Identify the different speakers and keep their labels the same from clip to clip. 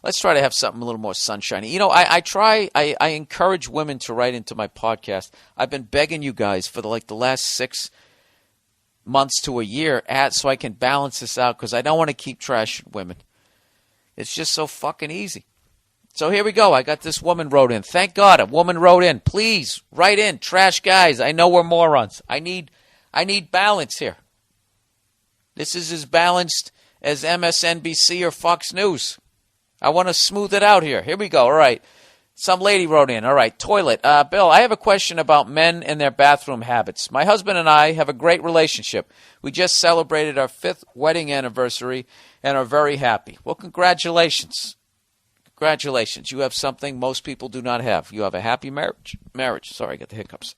Speaker 1: Let's try to have something a little more sunshiny. You know, I encourage women to write into my podcast. I've been begging you guys for the last 6 months to a year so I can balance this out because I don't want to keep trashing women. It's just so fucking easy. So here we go. I got this woman wrote in. Thank God a woman wrote in. Please write in. Trash guys. I know we're morons. I need balance here. This is as balanced as MSNBC or Fox News. I want to smooth it out here. Here we go. All right. Some lady wrote in. All right. Toilet. Bill, I have a question about men and their bathroom habits. My husband and I have a great relationship. We just celebrated our 5th wedding anniversary and are very happy. Well, congratulations. Congratulations. You have something most people do not have. You have a happy marriage. Sorry, I got the hiccups.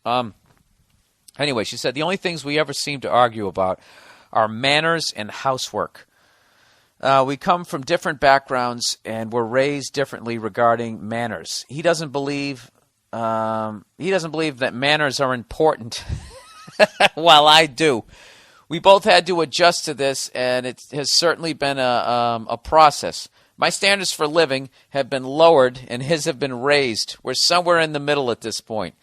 Speaker 1: Anyway, she said, the only things we ever seem to argue about are manners and housework. We come from different backgrounds and were raised differently regarding manners. He doesn't believe that manners are important, while I do. We both had to adjust to this, and it has certainly been a process. My standards for living have been lowered, and his have been raised. We're somewhere in the middle at this point.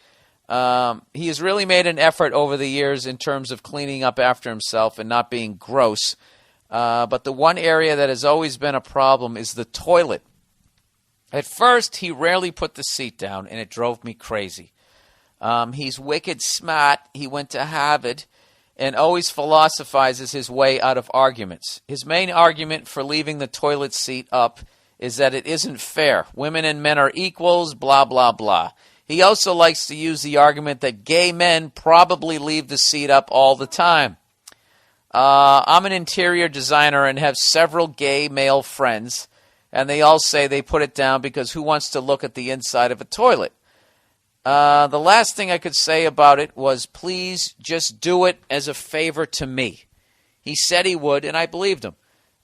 Speaker 1: He has really made an effort over the years in terms of cleaning up after himself and not being gross. But the one area that has always been a problem is the toilet. At first, he rarely put the seat down, and it drove me crazy. He's wicked smart. He went to Harvard and always philosophizes his way out of arguments. His main argument for leaving the toilet seat up is that it isn't fair. Women and men are equals, blah, blah, blah. He also likes to use the argument that gay men probably leave the seat up all the time. I'm an interior designer and have several gay male friends, and they all say they put it down because who wants to look at the inside of a toilet? The last thing I could say about it was, please just do it as a favor to me. He said he would, and I believed him.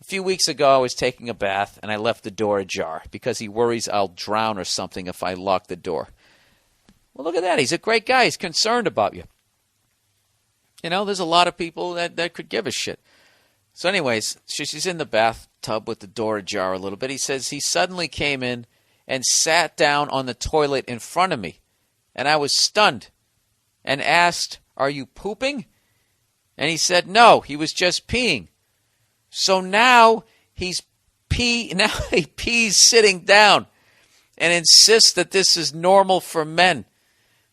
Speaker 1: A few weeks ago, I was taking a bath, and I left the door ajar because he worries I'll drown or something if I lock the door. Well, look at that. He's a great guy. He's concerned about you. You know, there's a lot of people that could give a shit. So anyways, she's in the bathtub with the door ajar a little bit. He says he suddenly came in and sat down on the toilet in front of me. And I was stunned and asked, are you pooping? And he said, no, he was just peeing. So now he pees sitting down and insists that this is normal for men.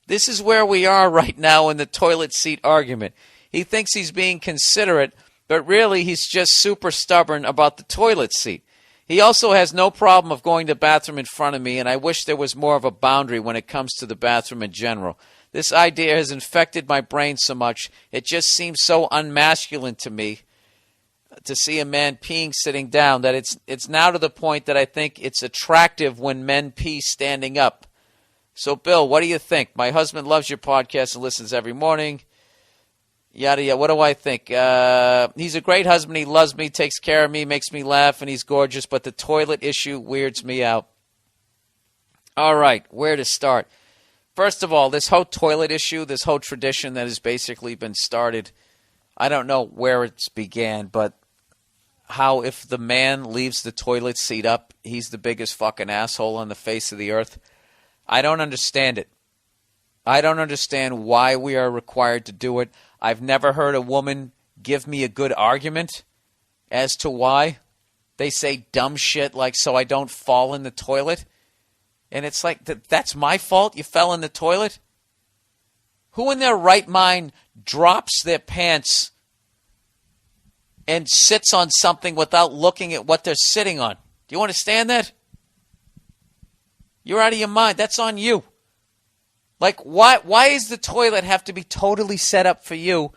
Speaker 1: This is where we are right now in the toilet seat argument. He thinks he's being considerate, but really he's just super stubborn about the toilet seat. He also has no problem of going to the bathroom in front of me, and I wish there was more of a boundary when it comes to the bathroom in general. This idea has infected my brain so much, it just seems so unmasculine to me to see a man peeing sitting down that it's now to the point that I think it's attractive when men pee standing up. So, Bill, what do you think? My husband loves your podcast and listens every morning. Yada, yada. What do I think? He's a great husband. He loves me, takes care of me, makes me laugh, and he's gorgeous. But the toilet issue weirds me out. All right, where to start? First of all, this whole toilet issue, this whole tradition that has basically been started, I don't know where it's began, but how if the man leaves the toilet seat up, he's the biggest fucking asshole on the face of the earth. I don't understand it. I don't understand why we are required to do it. I've never heard a woman give me a good argument as to why. They say dumb shit like, so I don't fall in the toilet. And it's like, that's my fault? You fell in the toilet? Who in their right mind drops their pants and sits on something without looking at what they're sitting on? Do you understand that? You're out of your mind. That's on you. Like, why does the toilet have to be totally set up for you,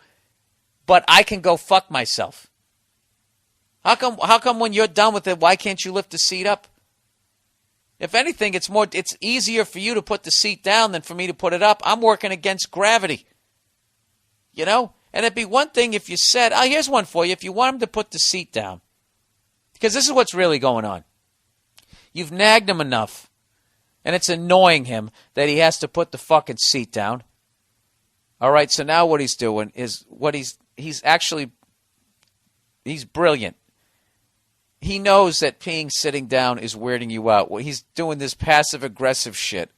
Speaker 1: but I can go fuck myself? How come when you're done with it, why can't you lift the seat up? If anything, it's easier for you to put the seat down than for me to put it up. I'm working against gravity. You know? And it'd be one thing if you said, here's one for you. If you want him to put the seat down. Because this is what's really going on. You've nagged him enough. And it's annoying him that he has to put the fucking seat down. All right, so now what he's doing is he's brilliant. he knows that peeing sitting down is weirding you out. Well, he's doing this passive-aggressive shit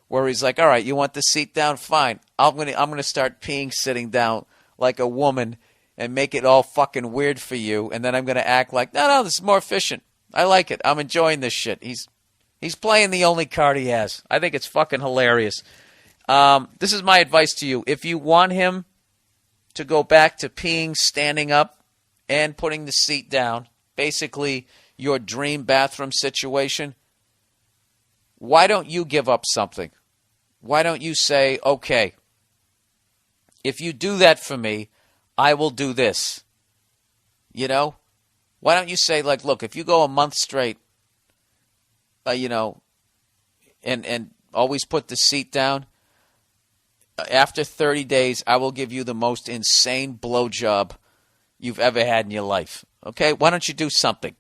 Speaker 1: where he's like, all right, you want the seat down? Fine. I'm gonna start peeing sitting down like a woman and make it all fucking weird for you, and then I'm gonna act like, no, this is more efficient. I like it. I'm enjoying this shit. He's playing the only card he has. I think it's fucking hilarious. This is my advice to you. If you want him to go back to peeing standing up and putting the seat down, basically your dream bathroom situation, why don't you give up something? Why don't you say, okay, if you do that for me, I will do this? You know? Why don't you say, like, look, if you go a month straight, and always put the seat down, after 30 days, I will give you the most insane blowjob you've ever had in your life. Okay? Why don't you do something?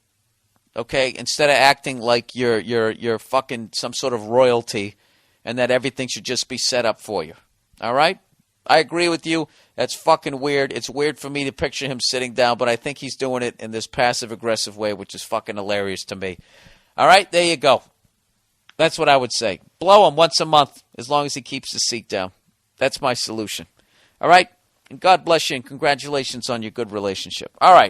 Speaker 1: Okay? Instead of acting like you're fucking some sort of royalty and that everything should just be set up for you. All right? I agree with you. That's fucking weird. It's weird for me to picture him sitting down, but I think he's doing it in this passive-aggressive way, which is fucking hilarious to me. All right? There you go. That's what I would say. Blow him once a month as long as he keeps the seat down. That's my solution. All right? And God bless you and congratulations on your good relationship. All right.